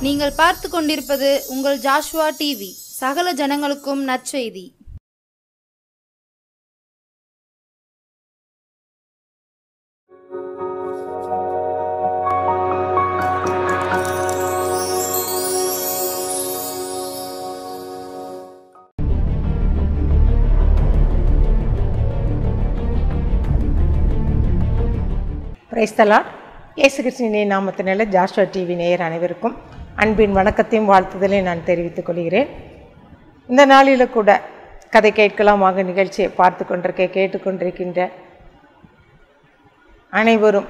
நீங்கள் பார்த்து கொண்டிருப்பது உங்கள் ஜாஷுவா டிவி. சகல ஜனங்களுக்கும் நற்செய்தி. Praise the Lord. இயேசு கிறிஸ்துவின் நாமத்தினால ஜாஷுவா டிவி நேயர் அனைவருக்கும் அன்பின் வணக்கத்தையும் வாழ்த்துதலை நான் தெரிவித்துக் கொள்கிறேன். இந்த நாளில் கூட கதை கேட்கலாம் வாங்க நிகழ்ச்சியை கேட்டுக்கொண்டிருக்கின்ற அனைவரும்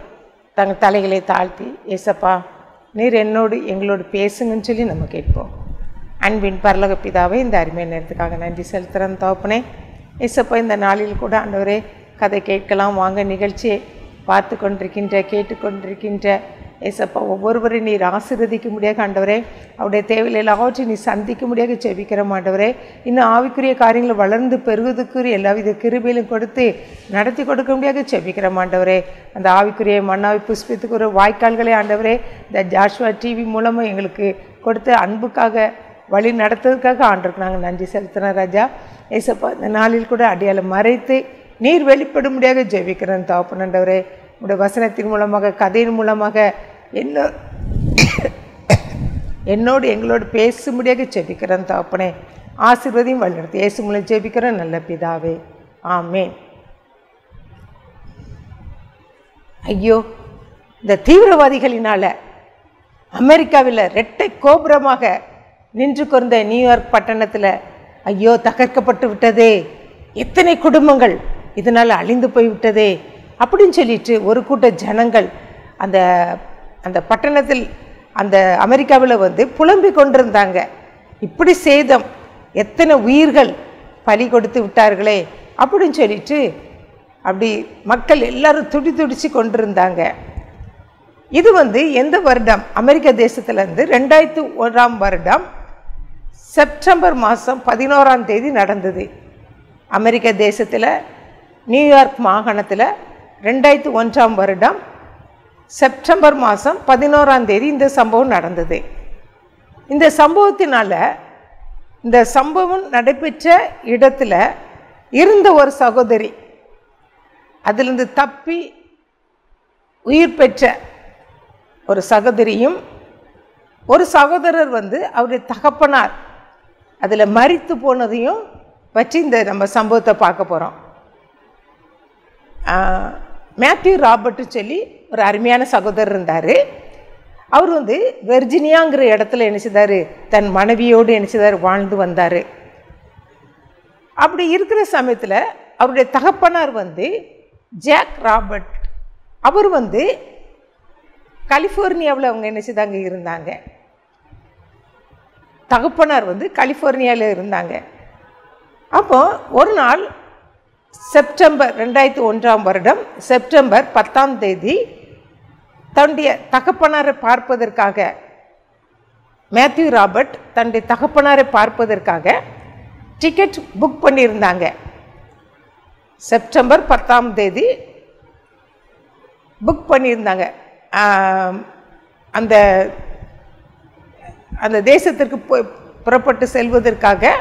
தங்கள் தலைகளை தாழ்த்தி, ஏசப்பா நீர் எங்களோடு பேசுங்கன்னு சொல்லி நம்ம கேட்போம். அன்பின் பரலோக பிதாவை, இந்த அருமையான நேரத்துக்காக நன்றி செலுத்துகிறேன் தகப்பனே. ஏசப்பா இந்த நாளில் கூட ஆண்டவரே கதை கேட்கலாம் வாங்க நிகழ்ச்சியை கேட்டுக்கொண்டிருக்கின்ற ஏசப்பா ஒவ்வொருவரையும் நீர் ஆசீர்வதிக்க முடியாது ஆண்டவரே. அவருடைய தேவையில் எல்லாவற்றையும் நீ சந்திக்க முடியாது ஜெபிக்கிற ஆண்டவரே. இன்னும் ஆவிக்குரிய காரியங்களை வளர்ந்து பெருகுவதற்குரிய எல்லாவித கிருபையிலும் கொடுத்து நடத்தி கொடுக்க முடியாது ஜெபிக்கிற ஆண்டவரே. அந்த ஆவிக்குரிய மண்ணாவை புஷ்பித்துக்கு ஒரு வாய்க்கால்களை ஆண்டவரே இந்த ஜாஷுவா டிவி மூலமாக எங்களுக்கு கொடுத்து அன்புக்காக வழி நடத்துறதுக்காக ஆண்டருக்கு நாங்கள் நன்றி செலுத்துகிறோம் ராஜா. ஏசப்பா இந்த நாளில் கூட அடையாளம் மறைத்து நீர் வெளிப்பட முடியாது ஜெபிக்கிறேன் தகப்பனே. உடைய வசனத்தின் மூலமாக கதையின் மூலமாக என்னோடு எங்களோடு பேச முடியாது ஜெபிக்கிறேன் தகப்பனே. ஆசீர்வதியும் வழிநடத்தி இயேசு மூலம் ஜெபிக்கிறேன் நல்ல பிதாவே, ஆமென். ஐயோ, இந்த தீவிரவாதிகளினால் அமெரிக்காவில் இரட்டை கோபுரமாக நின்று கொண்ட நியூயார்க் பட்டணத்தில் ஐயோ தகர்க்கப்பட்டு விட்டதே, எத்தனை குடும்பங்கள் இதனால் அழிந்து போய்விட்டதே அப்படின்னு சொல்லிட்டு ஒரு கூட்ட ஜனங்கள் அந்த அந்த பட்டணத்தில் அந்த அமெரிக்காவில் புலம்பிக் கொண்டிருந்தாங்க. இப்படி சேதம், எத்தனை உயிர்கள் பலி கொடுத்து விட்டார்களே அப்படின்னு சொல்லிட்டு அப்படி மக்கள் எல்லாரும் துடிச்சு கொண்டிருந்தாங்க. இது எந்த வருடம்? அமெரிக்க தேசத்துலேருந்து 2001 வருடம் செப்டம்பர் மாதம் 11 நடந்தது. அமெரிக்க தேசத்தில் நியூயார்க் மாகாணத்தில் 2001 வருடம் செப்டம்பர் மாதம் 11 இந்த சம்பவம் நடந்தது. இந்த சம்பவத்தினால இந்த சம்பவம் நடைபெற்ற இடத்துல இருந்த ஒரு சகோதரி, அதிலிருந்து தப்பி உயிர் பெற்ற ஒரு சகோதரியும் ஒரு சகோதரர் அவருடைய தகப்பனார் அதில் மரித்து போனதையும் வச்சு இந்த நம்ம சம்பவத்தை பார்க்க போகிறோம். மேத்யூ ராபர்ட் சொல்லி ஒரு அருமையான சகோதரர் இருந்தார். அவர் வெர்ஜினியாங்கிற இடத்துல என்ன செய்தார், தன் மனைவியோடு என்ன செய்தார், வாழ்ந்து வந்தார். அப்படி இருக்கிற சமயத்தில் அவருடைய தகப்பனார் ஜாக் ராபர்ட், அவர் கலிஃபோர்னியாவில் அவங்க என்ன செய்தாங்க இருந்தாங்க. தகப்பனார் கலிஃபோர்னியாவில் இருந்தாங்க. அப்போ ஒரு நாள் செப்டம்பர் 2001 வருடம் செப்டம்பர் 10 தன்னுடைய தகப்பனாரை பார்ப்பதற்காக மேத்யூ ராபர்ட் தன்னுடைய தகப்பனாரை பார்ப்பதற்காக டிக்கெட் புக் பண்ணியிருந்தாங்க. செப்டம்பர் 10 புக் பண்ணியிருந்தாங்க. அந்த அந்த தேசத்திற்கு புறப்பட்டு செல்வதற்காக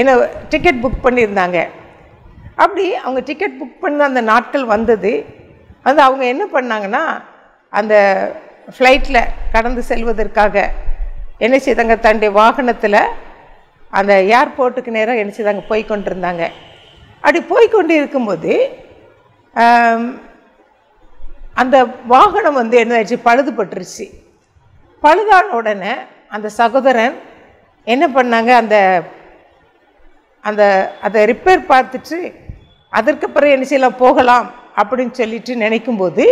என்ன டிக்கெட் புக் பண்ணியிருந்தாங்க. அப்படி அவங்க டிக்கெட் புக் பண்ண அந்த நாட்கள் வந்தது. அவங்க என்ன பண்ணாங்கன்னா, அந்த ஃப்ளைட்டில் கடந்து செல்வதற்காக என்ன செய்தாங்க, தன்னுடைய வாகனத்தில் அந்த ஏர்போர்ட்டுக்கு நேராக என்ன செய்தாங்க போய்கொண்டிருந்தாங்க. அப்படி போய்கொண்டு இருக்கும்போது அந்த வாகனம் என்ன ஆயிடுச்சு, பழுதுபட்டுருச்சு. பழுதான உடனே அந்த சகோதரன் என்ன பண்ணாங்க, அதை ரிப்பேர் பார்த்துட்டு அதற்கு பிறகு என்ன செய்யலாம் போகலாம் அப்படின்னு சொல்லிட்டு நினைக்கும்போது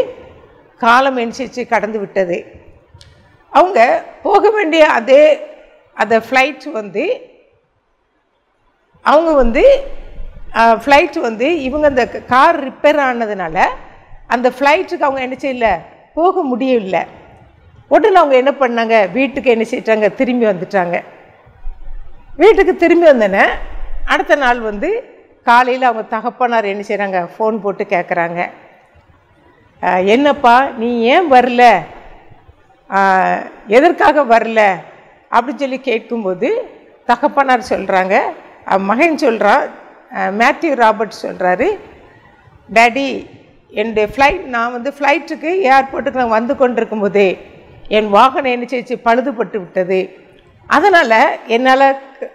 காலம் எண்ணிச்சு கடந்து விட்டது. அவங்க போக வேண்டிய அந்த ஃப்ளைட் அவங்க ஃப்ளைட் இவங்க அந்த கார் ரிப்பேர் ஆனதுனால அந்த ஃப்ளைட்டுக்கு அவங்க என்ன செய்யல, போக முடியவில்லை. உடனே அவங்க என்ன பண்ணாங்க, வீட்டுக்கு என்ன செய்யிட்டாங்க, திரும்பி வந்துட்டாங்க. வீட்டுக்கு திரும்பி வந்தோன்னே அடுத்த நாள் காலையில் அவங்க தகப்பனார் என்ன செய்கிறாங்க, ஃபோன் போட்டு கேட்குறாங்க, என்னப்பா நீ ஏன் வரல எதற்காக வரல அப்படின்னு சொல்லி கேட்கும்போது தகப்பனார் சொல்கிறாங்க, மகன் சொல்கிறான், மேத்யூ ராபர்ட் சொல்கிறாரு, டேடி என்னுடைய ஃப்ளைட், நான் ஃப்ளைட்டுக்கு ஏர்போர்ட்டுக்கு நான் வந்து கொண்டிருக்கும்போதே என் வாகனம் என்ன செய்ச்சு, பழுதுபட்டு விட்டது. அதனால் என்னால்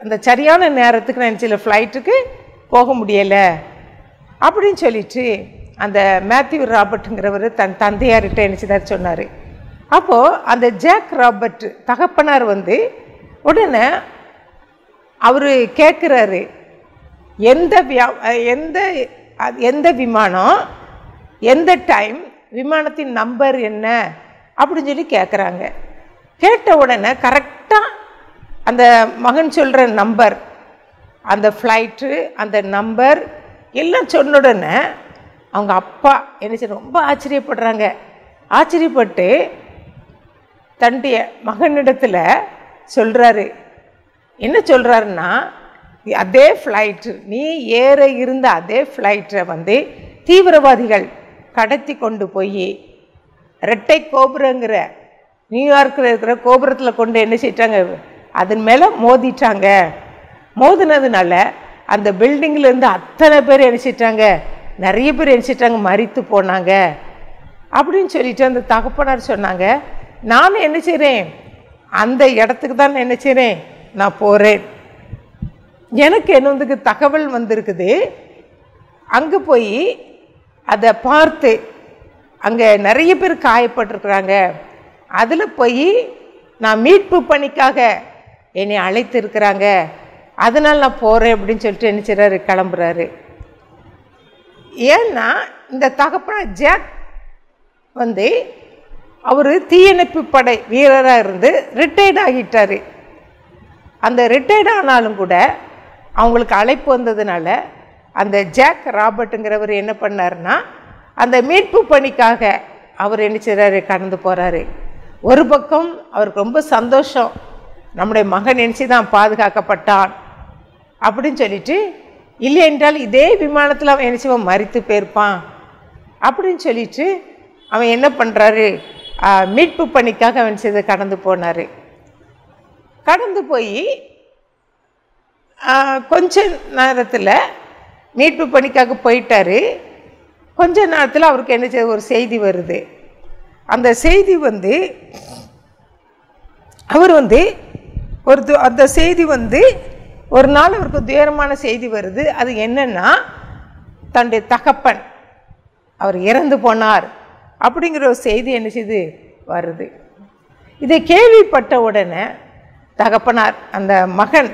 அந்த சரியான நேரத்துக்கு நான் சில ஃப்ளைட்டுக்கு போக முடியலை அப்படின்னு சொல்லிட்டு அந்த மேத்யூ ராபர்ட்டுங்கிறவர் தன் தந்தையார்கிட்ட என்ன செய்தார் சொன்னார். அப்போது அந்த ஜாக் ராபர்ட் தகப்பனார் உடனே அவர் கேட்குறாரு, எந்த விமானம், எந்த டைம், விமானத்தின் நம்பர் என்ன அப்படின்னு சொல்லி கேட்குறாங்க. கேட்ட உடனே கரெக்டாக அந்த மகன் சொல்கிற நம்பர், அந்த ஃப்ளைட்டு, அந்த நம்பர் எல்லாம் சொன்ன உடனே அவங்க அப்பா என்ன செய்ய ரொம்ப ஆச்சரியப்படுறாங்க. ஆச்சரியப்பட்டு தன்னுடைய மகனிடத்தில் சொல்கிறாரு. என்ன சொல்கிறாருன்னா, அதே ஃப்ளைட்டு, நீ ஏற இருந்த அதே ஃப்ளைட்டை தீவிரவாதிகள் கடத்தி கொண்டு போய் ரெட்டை கோபுரங்கிற நியூயார்க்கில் இருக்கிற கோபுரத்தில் கொண்டு என்ன செய்யிட்டாங்க, அதன் மேலே மோதிட்டாங்க. மோதினதுனால அந்த பில்டிங்கிலேருந்து அத்தனை பேர் என்ன செய்யிட்டாங்க, நிறைய பேர் என்ன செய்யிட்டாங்க, மரித்து போனாங்க அப்படின்னு சொல்லிட்டு அந்த தகப்பனார் சொன்னாங்க. நானும் என்ன செய்கிறேன், அந்த இடத்துக்கு தான் என்ன செய்கிறேன், நான் போகிறேன். எனக்கு என்ன தகவல் வந்திருக்குது, அங்கே போய் அதை பார்த்து அங்கே நிறைய பேர் காயப்பட்டிருக்கிறாங்க, அதில் போய் நான் மீட்பு பணிக்காக என்னை அழைத்திருக்கிறாங்க, அதனால் நான் போகிறேன் அப்படின்னு சொல்லிட்டு என்ன செய்கிறாரு, கிளம்புறாரு. ஏன்னா இந்த தகப்பனார் ஜாக் அவர் தீயணைப்பு படை வீரராக இருந்து ரிட்டையர்ட் ஆகிட்டார். அந்த ரிட்டையர்ட் ஆனாலும் கூட அவங்களுக்கு அழைப்பு வந்ததுனால அந்த ஜாக் ராபர்ட்டுங்கிறவர் என்ன பண்ணார்னா, அந்த மீட்பு பணிக்காக அவர் என்ன செய்கிறாரு, கடந்து போகிறாரு. ஒரு பக்கம் அவருக்கு ரொம்ப சந்தோஷம், நம்முடைய மகன் நினச்சி தான் பாதுகாக்கப்பட்டான் அப்படின்னு சொல்லிட்டு, இல்லை என்றால் இதே விமானத்தில் அவன் என்ன செய்வான், மரித்து போயிருப்பான் அப்படின்னு சொல்லிட்டு அவன் என்ன பண்ணுறாரு, மீட்பு பணிக்காக அவன் செய்து கடந்து போனார். கடந்து போய் கொஞ்ச நேரத்தில் மீட்பு பணிக்காக போயிட்டார். கொஞ்ச நேரத்தில் அவருக்கு என்ன செய்ய, ஒரு செய்தி வருது. அந்த செய்தி அவர் அந்த செய்தி ஒரு நாள் அவருக்கு துயரமான செய்தி வருது. அது என்னன்னா, தன்னுடைய தகப்பன் அவர் இறந்து போனார் அப்படிங்கிற ஒரு செய்தி என்ன செய்து வருது. இதை கேள்விப்பட்ட உடனே தகப்பனார், அந்த மகன்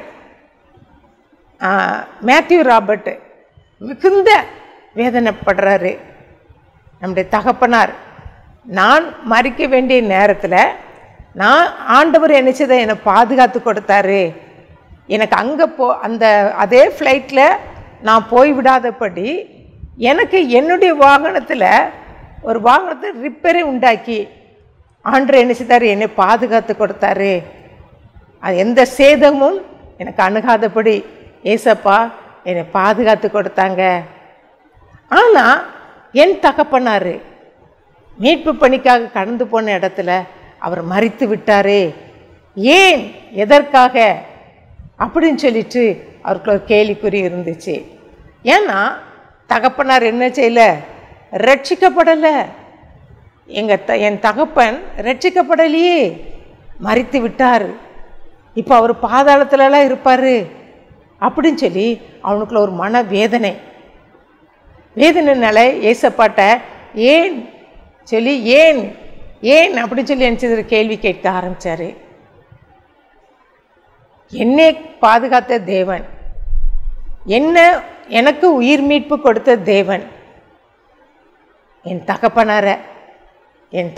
மேத்யூ ராபர்ட் மிகுந்த வேதனைப்படுறாரு. நம்முடைய தகப்பனார், நான் மறிக்க வேண்டிய நேரத்தில் நான் ஆண்டவர் என்ன செய்த, என்னை பாதுகாத்து கொடுத்தாரு. எனக்கு அங்கே அந்த அதே ஃப்ளைட்டில் நான் போய்விடாதபடி எனக்கு என்னுடைய வாகனத்தில் ஒரு வாகனத்தை ரிப்பேரை உண்டாக்கி ஆண்டவர் என்ன செய்தார், என்னை பாதுகாத்து கொடுத்தாரு. அது எந்த சேதமும் எனக்கு அணுகாதபடி ஏசப்பா என்னை பாதுகாத்து கொடுத்தாங்க. ஆனால் என் தகப்பனார் மீட்பு பணிக்காக கடந்து போன இடத்துல அவர் மரித்து விட்டாரே, ஏன், எதற்காக அப்படின்னு சொல்லிட்டு அவருக்கு ஒரு கேள்விக்குறி இருந்துச்சு. ஏன்னா தகப்பனார் என்ன செய்யலை, ரட்சிக்கப்படலை. என் தகப்பன் ரட்சிக்கப்படலையே, மரித்து விட்டார், இப்போ அவர் பாதாளத்துலலாம் இருப்பார் அப்படின்னு சொல்லி அவனுக்குள்ள ஒரு மன வேதனைனால ஏசப்பாட்ட ஏன் சொல்லி ஏன் அப்படின்னு சொல்லி நினச்சது கேள்வி கேட்க ஆரம்பித்தார். என்னை பாதுகாத்த தேவன், எனக்கு உயிர் மீட்பு கொடுத்த தேவன், என்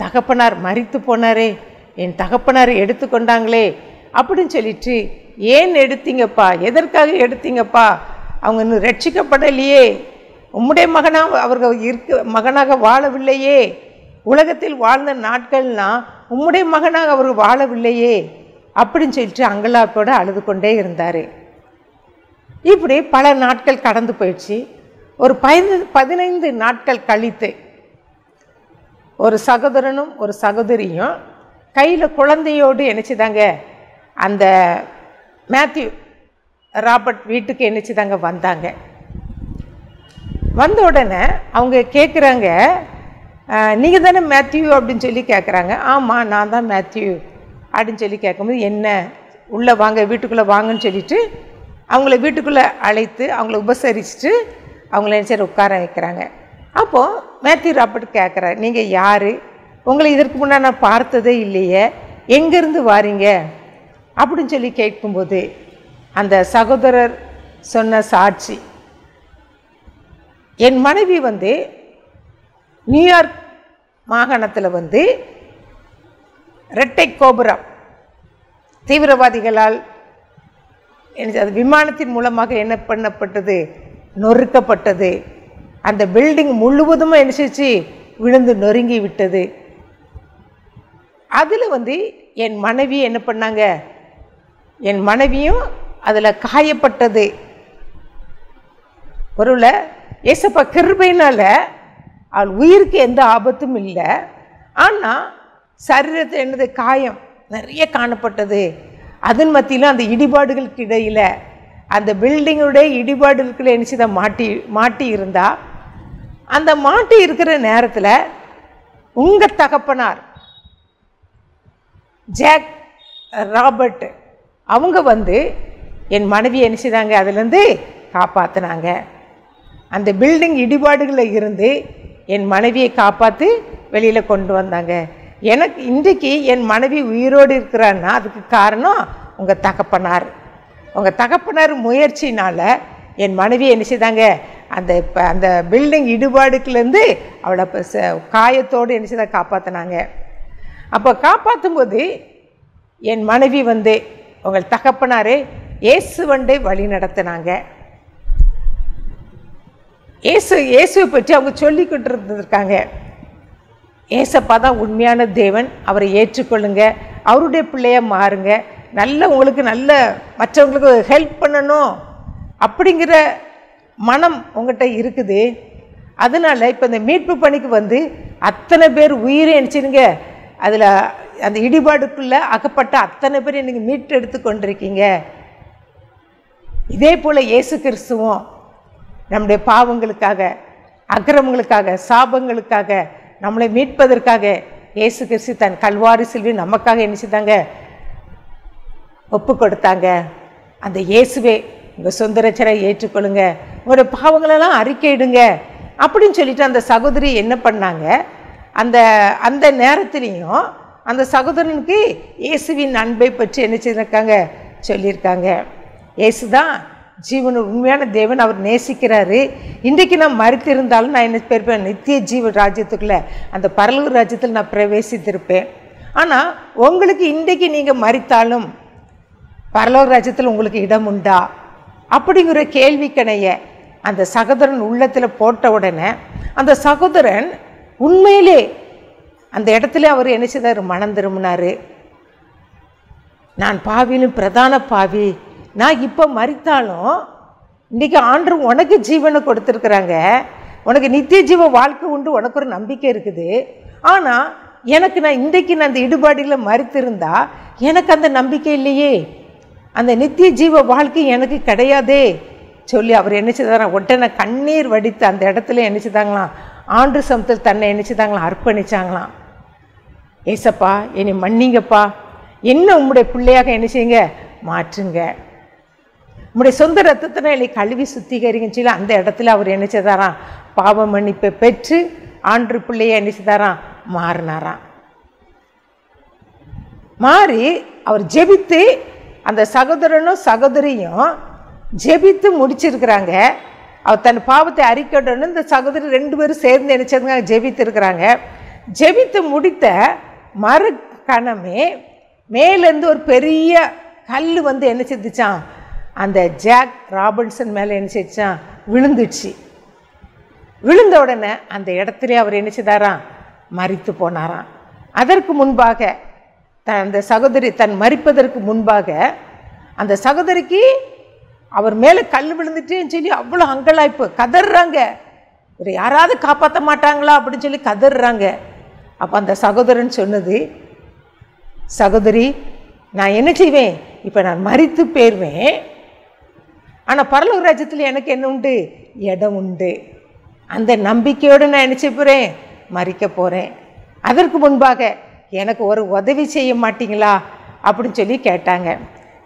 தகப்பனார் மரித்து போனாரே, என் தகப்பனார் எடுத்துக்கொண்டாங்களே அப்படின்னு சொல்லிட்டு, ஏன் எடுத்தீங்கப்பா, எதற்காக எடுத்தீங்கப்பா, அவங்க இன்னும் ரட்சிக்கப்படலையே, உம்முடைய மகனாக வாழவில்லையே, உலகத்தில் வாழ்ந்த நாட்கள்னா உம்முடைய மகனாக அவர் வாழவில்லையே அப்படின்னு சொல்லிட்டு அங்கலாப்போடு அழுது கொண்டே இருந்தார். இப்படி பல நாட்கள் கடந்து போயிடுச்சு. ஒரு 15 நாட்கள் கழித்து ஒரு சகோதரனும் ஒரு சகோதரியும் கையில் குழந்தையோடு என்னச்சுதாங்க அந்த மேத்யூ ராபர்ட் வீட்டுக்கு என்னச்சுதாங்க வந்தாங்க. வந்த உடனே அவங்க கேட்குறாங்க, நீங்கள் தானே மேத்யூ அப்படின்னு சொல்லி கேட்குறாங்க. ஆமாம், நான் தான் மேத்யூ அப்படின்னு சொல்லி கேட்கும்போது, என்ன உள்ளே வாங்க, வீட்டுக்குள்ளே வாங்கன்னு சொல்லிவிட்டு அவங்கள வீட்டுக்குள்ளே அழைத்து அவங்கள உபசரிச்சுட்டு அவங்கள என்ன சரி உட்கார வைக்கிறாங்க. அப்போது மேத்யூ ராபர்ட் கேட்குறாரு, நீங்கள் யார்? உங்களை இதற்கு முன்னாடி நான் பார்த்ததே இல்லையே, எங்கேருந்து வாரீங்க அப்படின்னு சொல்லி கேட்கும்போது அந்த சகோதரர் சொன்ன சாட்சி, என் மனைவி நியூயார்க் மாகாணத்தில் ரெட்டை கோபுரம் தீவிரவாதிகளால் அது விமானத்தின் மூலமாக என்ன பண்ணப்பட்டது, நொறுக்கப்பட்டது. அந்த பில்டிங் முழுவதும் என்ன செஞ்சு விழுந்து நொறுங்கி விட்டது. அதில் என் மனைவி என்ன பண்ணாங்க, என் மனைவியும் அதில் காயப்பட்டது. ஒருவேளை ஏசப்பா கிருபையினால் அவள் உயிருக்கு எந்த ஆபத்தும் இல்லை, ஆனால் சரீரத்தில் என்னது காயம் நிறைய காணப்பட்டது. அதன் மத்தியிலும் அந்த இடிபாடுகளுக்கு இடையில் அந்த பில்டிங்குடைய இடிபாடுகளுக்குள்ள என்ன செய்த மாட்டி இருந்தா, அந்த மாட்டி இருக்கிற நேரத்தில் உங்கள் தகப்பனார் ஜாக் ராபர்ட் அவங்க என் மனைவியை என்ன செய்தாங்க, அதுலேருந்து காப்பாற்றினாங்க. அந்த பில்டிங் இடிபாடுகளில் இருந்து என் மனைவியை காப்பாற்றி வெளியில் கொண்டு வந்தாங்க. எனக்கு இன்றைக்கு என் மனைவி உயிரோடு இருக்கிறான்னா அதுக்கு காரணம் உங்கள் தகப்பனார். உங்கள் தகப்பனார் முயற்சினால் என் மனைவியை என்ன செய்தாங்க, அந்த பில்டிங் இடிபாடுக்குலேருந்து அவளை காயத்தோடு என்ன செய்த காப்பாற்றினாங்க. அப்போ காப்பாற்றும் போது என் மனைவி உங்கள் தகப்பனாரே இயேசுவண்டை வழி நடத்தினாங்க. இயேசுவை பற்றி அவங்க சொல்லிக்கிட்டு இருந்திருக்காங்க. ஏசப்பா தான் உண்மையான தேவன், அவரை ஏற்றுக்கொள்ளுங்க, அவருடைய பிள்ளையாக மாறுங்க, உங்களுக்கு நல்ல மற்றவங்களுக்கு ஹெல்ப் பண்ணணும் அப்படிங்கிற மனம் உங்கள்கிட்ட இருக்குது. அதனால் இப்போ இந்த மீட்பு பணிக்கு அத்தனை பேர் உயிரை நினச்சிருங்க, அதில் அந்த இடிபாடுக்குள்ளே அகப்பட்ட அத்தனை பேர் நீங்கள் மீட்டு எடுத்து கொண்டிருக்கீங்க. இதே போல் இயேசு கிறிஸ்துவும் நம்முடைய பாவங்களுக்காக, அக்கிரமங்களுக்காக, சாபங்களுக்காக, நம்மளை மீட்பதற்காக இயேசு கிறிஸ்து தன் கல்வாரி சிலுவை நமக்காக என்ன செய்தாங்க, ஒப்பு கொடுத்தாங்க. அந்த இயேசுவே உங்கள் சொந்த ரட்சகரை ஏற்றுக்கொள்ளுங்க, உங்களுடைய பாவங்களெல்லாம் அறிக்கையிடுங்க அப்படின்னு சொல்லிட்டு அந்த சகோதரி என்ன பண்ணாங்க, அந்த நேரத்துலேயும் அந்த சகோதரனுக்கு இயேசுவின் அன்பை பற்றி என்ன செய்திருக்காங்க, சொல்லியிருக்காங்க. இயேசு தான் ஜீவன், உண்மையான தேவன், அவர் நேசிக்கிறாரு. இன்றைக்கு நான் மறுத்திருந்தாலும் நான் என்ன பெருப்பேன், நித்திய ஜீவ ராஜ்யத்துக்குள்ளே அந்த பரலோக ராஜ்யத்தில் நான் பிரவேசித்திருப்பேன். ஆனால் உங்களுக்கு இன்றைக்கு நீங்கள் மறித்தாலும் பரலோக ராஜ்யத்தில் உங்களுக்கு இடம் உண்டா அப்படிங்கிற கேள்விக்கணைய அந்த சகோதரன் உள்ளத்தில் போட்ட உடனே அந்த சகோதரன் உண்மையிலே அந்த இடத்துல அவர் என்ன செய்தார், மனம் திரும்பினார். நான் பாவியிலும் பிரதான பாவி, நான் இப்போ மறித்தாலும் இன்றைக்கி ஆண்டவர் உனக்கு ஜீவனை கொடுத்துருக்குறாங்க, உனக்கு நித்திய ஜீவ வாழ்க்கை உண்டு, உனக்கு ஒரு நம்பிக்கை இருக்குது. ஆனால் எனக்கு நான் இன்றைக்கு அந்த இடுபாடுகளில் மறித்திருந்தா எனக்கு அந்த நம்பிக்கை இல்லையே, அந்த நித்திய ஜீவ வாழ்க்கை எனக்கு கிடையாதே சொல்லி அவர் என்ன செய்தாராம், உடனே கண்ணீர் வடித்து அந்த இடத்துல என்ன செய்தாங்களாம், ஆண்டு சமத்தில் தன்னை என்ன செய்தாங்களாம், அர்ப்பணிச்சாங்களாம். ஏசப்பா என்னை மன்னிங்கப்பா, என்ன உம்முடைய பிள்ளையாக என்ன செய்யுங்க, மாற்றுங்க, உம்முடைய சொந்த ரத்தத்தினை என்னை கழுவி சுத்திகரிங்கன்னு சொல்லி அந்த இடத்துல அவர் என்ன செய்தாராம், பாவ மன்னிப்பை பெற்று ஆண்டு பிள்ளையை என்ன செய்தாராம், மாறினாராம். மாறி அவர் ஜெபித்து அந்த சகோதரனும் சகோதரியும் ஜெபித்து முடிச்சிருக்கிறாங்க. அவர் தன் பாவத்தை அறிக்கணும்னு இந்த சகோதரி 2 பேரும் சேர்ந்து நினைச்சதுங்க ஜெபித்து இருக்கிறாங்க. ஜெபித்து முடித்த மறு கணமே மேலேருந்து ஒரு பெரிய கல் என்ன செஞ்சுச்சான், அந்த ஜாக் ராபின்சன் மேலே என்ன செஞ்சான், விழுந்துச்சு. விழுந்த உடனே அந்த இடத்துல அவர் என்ன செய்தாராம், மரித்து போனாராம். அதற்கு முன்பாக அந்த சகோதரி தன் மரிப்பதற்கு முன்பாக அந்த சகோதரிக்கு அவர் மேலே கல் விழுந்துட்டேன்னு சொல்லி அவ்வளோ அங்கலாய்ப்பு, கதறாங்க, ஒரு யாராவது காப்பாற்ற மாட்டாங்களா அப்படின்னு சொல்லி கதறாங்க. அப்போ அந்த சகோதரன் சொன்னது, சகோதரி, நான் என்ன செய்வேன்? இப்போ நான் மரித்து போயிடுவேன். ஆனால் பரலோக ராஜ்யத்தில் எனக்கு என்ன உண்டு? இடம் உண்டு. அந்த நம்பிக்கையோடு நான் என்ன செய்ய போகிறேன்? மரிக்க போகிறேன். அதற்கு முன்பாக எனக்கு ஒரு உதவி செய்ய மாட்டீங்களா அப்படின்னு சொல்லி கேட்டாங்க.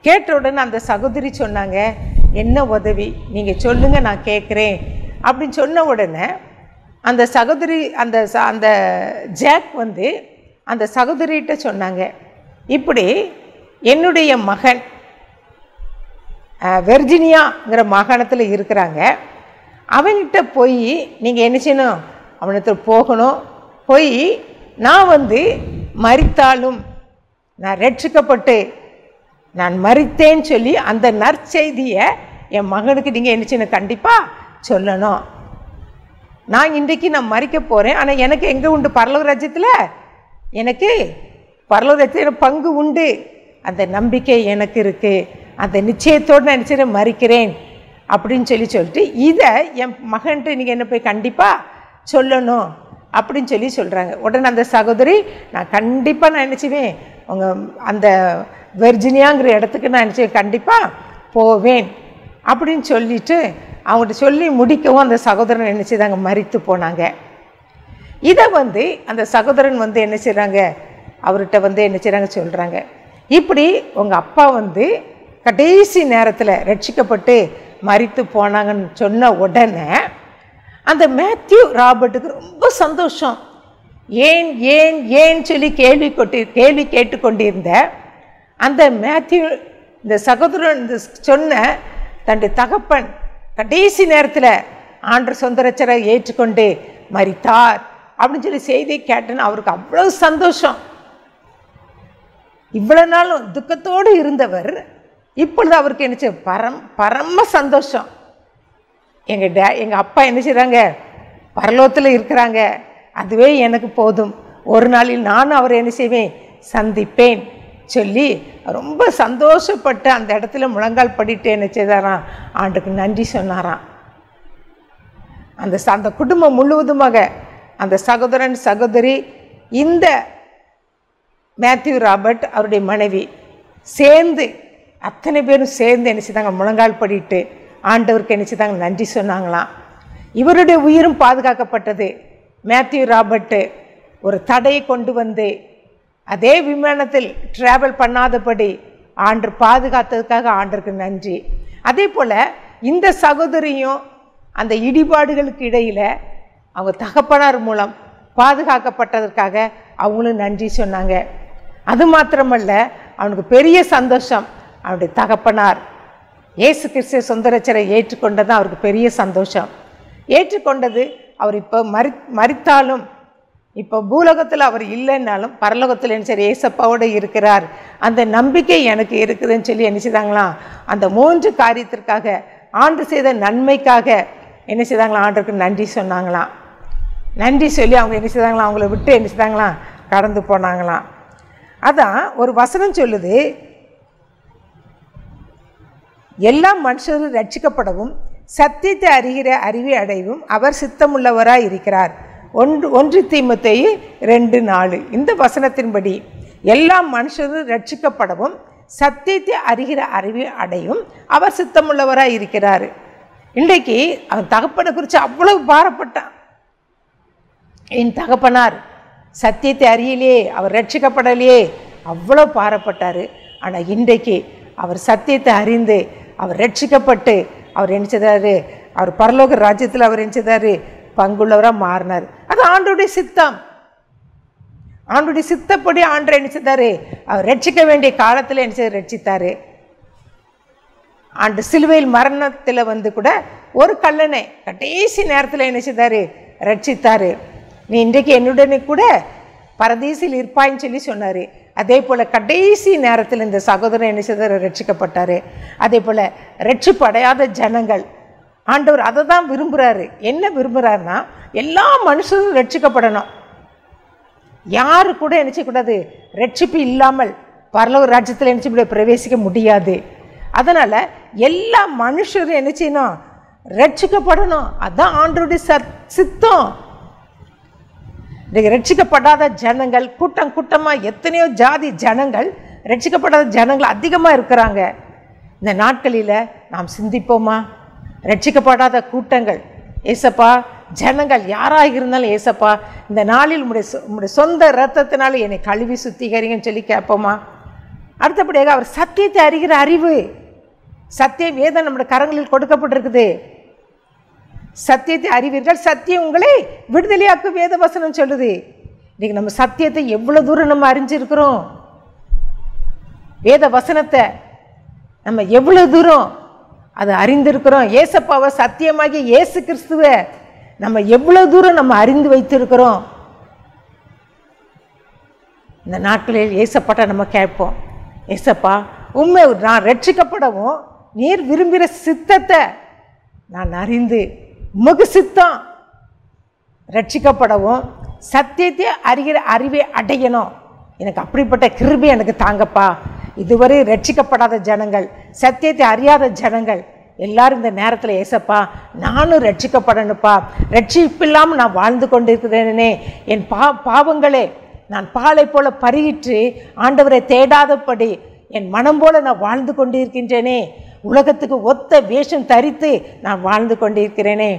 கேட்ட உடனே அந்த சகோதரி சொன்னாங்க, என்ன உதவி? நீங்கள் சொல்லுங்கள், நான் கேட்குறேன் அப்படின்னு சொன்ன உடனே அந்த சகோதரி அந்த ஜாக் வந்து அந்த சகோதரிகிட்ட சொன்னாங்க, இப்படி என்னுடைய மகன் வெர்ஜினியாங்கிற மாகாணத்தில் இருக்கிறாங்க. அவன்கிட்ட போய் நீங்கள் என்ன செய்யணும்? அவனிடத்துல போகணும். போய் நான் வந்து மரித்தாலும் நான் ரட்சிக்கப்பட்டு நான் மரித்தேன்னு சொல்லி அந்த நற்செய்தியை என் மகனுக்கு நீங்கள் என்ன செய்யணும்? கண்டிப்பாக சொல்லணும். நான் இன்றைக்கு நான் மரிக்க போகிறேன், ஆனால் எனக்கு எங்கே உண்டு? பரலோக ராஜ்யத்தில் எனக்கு பரலோக ராஜ்யத்தில் பங்கு உண்டு. அந்த நம்பிக்கை எனக்கு இருக்குது. அந்த நிச்சயத்தோடு நான் நிச்சயம் மரிக்கிறேன் அப்படின்னு சொல்லிட்டு இதை என் மகன்ட்டு நீங்கள் என்ன போய் கண்டிப்பாக சொல்லணும் அப்படின்னு சொல்கிறாங்க. உடனே அந்த சகோதரி, நான் கண்டிப்பாக நான் என்ன செய்வேன்? உங்கள் அந்த வெர்ஜினியாங்கிற இடத்துக்கு நான் என்ன செய்வேன்? கண்டிப்பாக போவேன் அப்படின்னு சொல்லிட்டு அவங்கள்ட்ட சொல்லி முடிக்கவும் அந்த சகோதரன் என்ன செய்தாங்க? மரித்து போனாங்க. இதை வந்து அந்த சகோதரன் வந்து என்ன செய்கிறாங்க? அவர்கிட்ட வந்து என்ன செய்கிறாங்க? சொல்கிறாங்க, இப்படி உங்கள் அப்பா வந்து கடைசி நேரத்தில் ரட்சிக்கப்பட்டு மரித்து போனாங்கன்னு சொன்ன உடனே அந்த மேத்யூ ராபர்ட்டுக்கு ரொம்ப சந்தோஷம். ஏன் ஏன் ஏன் சொல்லி கேள்வி கேட்டுக்கொண்டிருந்த அந்த மேத்யூ, இந்த சகோதரன் சொன்ன தன்னுடைய தகப்பன் கடைசி நேரத்தில் ஆண்டவர் சொந்த ரட்சகரை ஏற்றுக்கொண்டு மரித்தார் அப்படின்னு சொல்லி செய்தியை கேட்டேன்னு அவருக்கு அவ்வளோ சந்தோஷம். இவ்வளவு நாளும் துக்கத்தோடு இருந்தவர் இப்பொழுது அவருக்கு என்ன பரம சந்தோஷம். எங்கள் அப்பா என்ன செய்கிறாங்க? பரலோகத்தில் இருக்கிறாங்க, அதுவே எனக்கு போதும். ஒரு நாளில் நானும் அவரை என்ன செய்வேன்? சந்திப்பேன் சொல்லி ரொம்ப சந்தோஷப்பட்டு அந்த இடத்துல முழங்கால் படிட்டு என்ன செய்தாராம்? ஆண்டுக்கு நன்றி சொன்னாராம். அந்த குடும்பம் முழுவதுமாக அந்த சகோதரன் சகோதரி, இந்த மேத்யூ ராபர்ட் அவருடைய மனைவி சேர்ந்து அத்தனை பேரும் சேர்ந்து என்ன செய்தாங்க? முழங்கால் படிட்டு ஆண்டவருக்கு என்ன செய்தாங்க? நன்றி சொன்னாங்களாம். இவருடைய உயிரும் பாதுகாக்கப்பட்டது. மேத்யூ ராபர்ட்டு ஒரு தடையை கொண்டு வந்து அதே விமானத்தில் டிராவல் பண்ணாதபடி ஆண்டு பாதுகாத்ததுக்காக ஆண்டருக்கு நன்றி. அதே போல் இந்த சகோதரியும் அந்த இடிபாடுகளுக்கு இடையில் அவங்க தகப்பனார் மூலம் பாதுகாக்கப்பட்டதற்காக அவங்களும் நன்றி சொன்னாங்க. அது மாத்திரமல்ல, அவனுக்கு பெரிய சந்தோஷம். அவனுடைய தகப்பனார் இயேசு கிறிஸ்துவை சொந்த ரட்சகரை ஏற்றுக்கொண்டது அவருக்கு பெரிய சந்தோஷம். ஏற்றுக்கொண்டது அவர் இப்போ மரித்தாலும் இப்போ பூலோகத்தில் அவர் இல்லைன்னாலும் பரலோகத்தில் என்ன சரி ஏசப்பாவோடு இருக்கிறார், அந்த நம்பிக்கை எனக்கு இருக்குதுன்னு சொல்லி என்ன செய்தாங்களாம்? அந்த 3 காரியத்திற்காக ஆண்டு செய்த நன்மைக்காக என்ன செய்தாங்களாம்? ஆண்டருக்கு நன்றி சொன்னாங்களாம். நன்றி சொல்லி அவங்க என்ன செய்தாங்களாம்? அவங்கள விட்டு என்ன செய்தாங்களாம்? கடந்து போனாங்களாம். அதான் ஒரு வசனம் சொல்லுது, எல்லா மனுஷரும் ரட்சிக்கப்படவும் சத்தியத்தை அறிகிற அறிவை அடைவும் அவர் சித்தமுள்ளவராய் இருக்கிறார். 1 தீமோத்தேயு 2:4. இந்த வசனத்தின்படி எல்லா மனுஷரும் ரட்சிக்கப்படவும் சத்தியத்தை அறிகிற அறிவை அடையும் அவர் சித்தமுள்ளவராய் இருக்கிறார். இன்றைக்கு அவன் தகப்பனை குறித்து அவ்வளவு பாரப்பட்டான். என் தகப்பனார் சத்தியத்தை அறியலையே, அவர் ரட்சிக்கப்படலையே, அவ்வளோ பாரப்பட்டார். ஆனால் இன்றைக்கு அவர் சத்தியத்தை அறிந்து அவர் ரட்சிக்கப்பட்டு அவர் என்ன செய்தார்? அவர் பரலோக ராஜ்யத்தில் அவர் என்ன செய்தார்? பங்குள்ளவராக மாறினார். அது ஆண்டோடைய சித்தம். ஆண்டுடைய சித்தப்படி ஆண்டரை என்ன செய்தார்? அவர் ரட்சிக்க வேண்டிய காலத்தில் என்ன செய்ய ரட்சித்தார். ஆண்டு சிலுவையில் மரணத்தில் வந்து கூட ஒரு கல்லனை கடைசி நேரத்தில் என்ன செய்தார்? ரட்சித்தார். நீ இன்றைக்கு என்னுடனே கூட பரதீசில் இருப்பாயின்னு சொல்லி சொன்னார். அதே போல் கடைசி நேரத்தில் இந்த சகோதரன் என்ன செய்தார்? ரட்சிக்கப்பட்டார். அதே போல் ரட்சிப்பு அடையாத ஜனங்கள் ஆண்டவர் அதை தான் விரும்புகிறாரு. என்ன விரும்புகிறாருன்னா, எல்லா மனுஷரும் ரட்சிக்கப்படணும். யாரு கூட என்ன செய்யக்கூடாது? ரட்சிப்பு இல்லாமல் பரலோக ராஜ்யத்தில் என்ன செய்ய பிரவேசிக்க முடியாது. அதனால் எல்லா மனுஷரும் என்ன செய்யணும்? ரட்சிக்கப்படணும். அதுதான் ஆண்டவருடைய சித்தம். இன்றைக்கு ரட்சிக்கப்படாத ஜனங்கள் கூட்டம் கூட்டமாக எத்தனையோ ஜாதி ஜனங்கள், ரட்சிக்கப்படாத ஜனங்கள் அதிகமாக இருக்கிறாங்க. இந்த நாட்களில் நாம் சிந்திப்போமா? ரட்சிக்கப்படாத கூட்டங்கள், ஏசப்பா ஜனங்கள் யாராக இருந்தாலும் ஏசப்பா இந்த நாளில் உம்முடைய சொந்த இரத்தத்தினால என்னை கழுவி சுத்திகரிங்கன்னு சொல்லி கேட்போமா? அடுத்தபடியாக அவர் சத்தியத்தை அறிகிற அறிவு, சத்திய வேதம் நம்முடைய கரங்களில் கொடுக்கப்பட்டிருக்குது. சத்தியத்தை அறிவீர்கள், சத்தியம் உங்களை விடுதலையாக்கும் வேத வசனம் சொல்லுது. இன்னைக்கு நம்ம சத்தியத்தை எவ்வளோ தூரம் நம்ம அறிஞ்சிருக்கிறோம், வேத வசனத்தை நம்ம எவ்வளோ தூரம் அதை அறிந்திருக்கிறோம். ஏசப்பாவை சத்தியமாகி இயேசு கிறிஸ்துவை நம்ம எவ்வளோ தூரம் நம்ம அறிந்து வைத்திருக்கிறோம். இந்த நாட்களில் ஏசப்பாட்ட நம்ம கேட்போம், ஏசப்பா உண்மை நான் ரட்சிக்கப்படவும் நீர் விரும்புகிற சித்தத்தை நான் அறிந்து, உமக்கு சித்தம் ரட்சிக்கப்படவும் சத்தியத்தை அறிகிற அறிவை அடையணும், எனக்கு அப்படிப்பட்ட கிருபை எனக்கு தாங்கப்பா. இதுவரை ரட்சிக்கப்படாத ஜனங்கள், சத்தியத்தை அறியாத ஜனங்கள் எல்லாரும் இந்த நேரத்தில் ஏசப்பா நானும் ரட்சிக்கப்படணுப்பா, ரட்சிப்பில்லாமல் நான் வாழ்ந்து கொண்டிருக்கிறேனே, என் பாவங்களே நான் பாலை போல பருகிட்டு ஆண்டவரை தேடாதபடி என் மனம் போல நான் வாழ்ந்து கொண்டிருக்கின்றேனே, உலகத்துக்கு ஒத்த வேஷம் தரித்து நான் வாழ்ந்து கொண்டிருக்கிறேனே,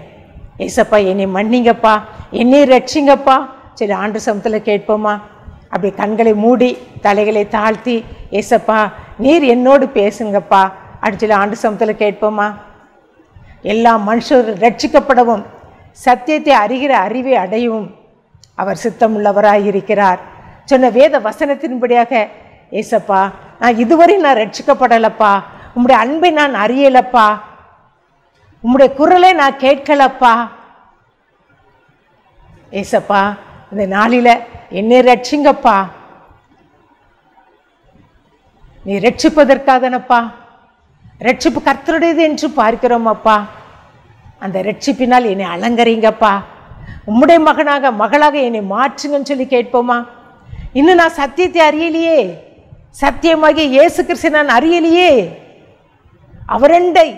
ஏசப்பா என்னை மன்னிங்கப்பா, என்னை ரட்சிங்கப்பா சரி ஆண்டு சமத்தில் கேட்போமா? அப்படி கண்களை மூடி தலைகளை தாழ்த்தி ஏசப்பா நீர் என்னோடு பேசுங்கப்பா அப்படி சொல்லி ஆண்டு சமத்தில் கேட்போமா? எல்லா மனுஷரும் ரட்சிக்கப்படவும் சத்தியத்தை அறிகிற அறிவை அடையவும் அவர் சித்தமுள்ளவராக இருக்கிறார் சொன்ன வேத வசனத்தின்படியாக ஏசப்பா நான் இதுவரை நான் ரட்சிக்கப்படலப்பா, உம்முடைய அன்பை நான் அறியலப்பா, உம்முடைய குரலை நான் கேட்கலப்பா, ஏசப்பா இந்த நாளில் என்னை ரட்சிங்கப்பா, நீ ரட்சிப்பதற்காகனப்பா, ரட்சிப்பு கர்த்தருடையது என்று பார்க்கிறோம் அப்பா, அந்த ரட்சிப்பினால் என்னை அலங்கரிங்கப்பா, உம்முடைய மகனாக மகளாக என்னை மாற்றுங்கன்னு சொல்லி கேட்போமா? இன்னும் நான் சத்தியத்தை அறியலையே, சத்தியமாகிய இயேசு கிறிஸ்து நான் அறியலையே, அவரண்டை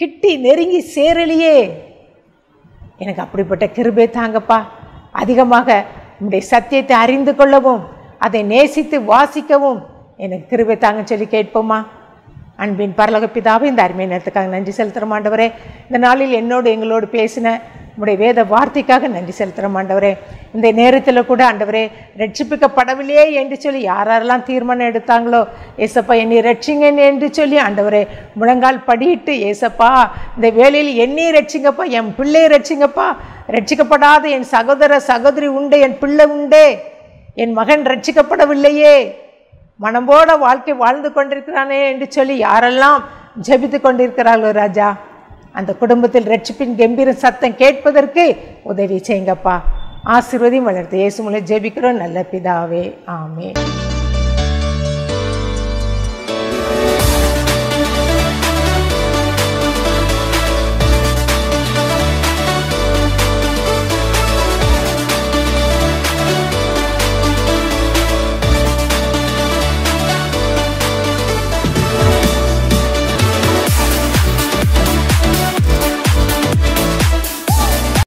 கிட்டி நெருங்கி சேரலையே, எனக்கு அப்படிப்பட்ட கிருபை தாங்கப்பா, அதிகமாக உம்முடைய சத்தியத்தை அறிந்து கொள்ளவும் அதை நேசித்து வாசிக்கவும் எனக்கு கிருபை தாங்க சொல்லி கேட்போமா? அன்பின் பரலோக பிதாவே இந்த அருமையான நேரத்துக்காக நன்றி செலுத்துகிறோம் ஆண்டவரே. இந்த நாளில் என்னோடு எங்களோடு பேசின உம்முடைய வேத வார்த்தைக்காக நன்றி செலுத்துகிறோம் ஆண்டவரே. இந்த நேரத்தில் கூட ஆண்டவரே ரட்சிப்பிக்கப்படவில்லையே என்று சொல்லி யாரெல்லாம் தீர்மானம் எடுத்தாங்களோ ஏசப்பா என்னை ரட்சிங்க என்று சொல்லி ஆண்டவரே முழங்கால் படியிட்டு ஏசப்பா இந்த வேளையில் என்னை ரட்சிங்கப்பா, என் பிள்ளையை ரட்சிங்கப்பா, ரட்சிக்கப்படாத என் சகோதர சகோதரி உண்டு, என் பிள்ளை உண்டே, என் மகன் ரட்சிக்கப்படவில்லையே, மனம்போட வாழ்க்கை வாழ்ந்து கொண்டிருக்கிறானே என்று சொல்லி யாரெல்லாம் ஜெபித்து கொண்டிருக்கிறார்களோ ராஜா, அந்த குடும்பத்தில் ரட்சிப்பின் கம்பீர சத்தம் கேட்பதற்கு உதவி செய்யுங்கப்பா. ஆசீர்வதியும் வளர்த்து இயேசு மூலம் ஜெபிக்கிறோம் நல்ல பிதாவே, ஆமென்.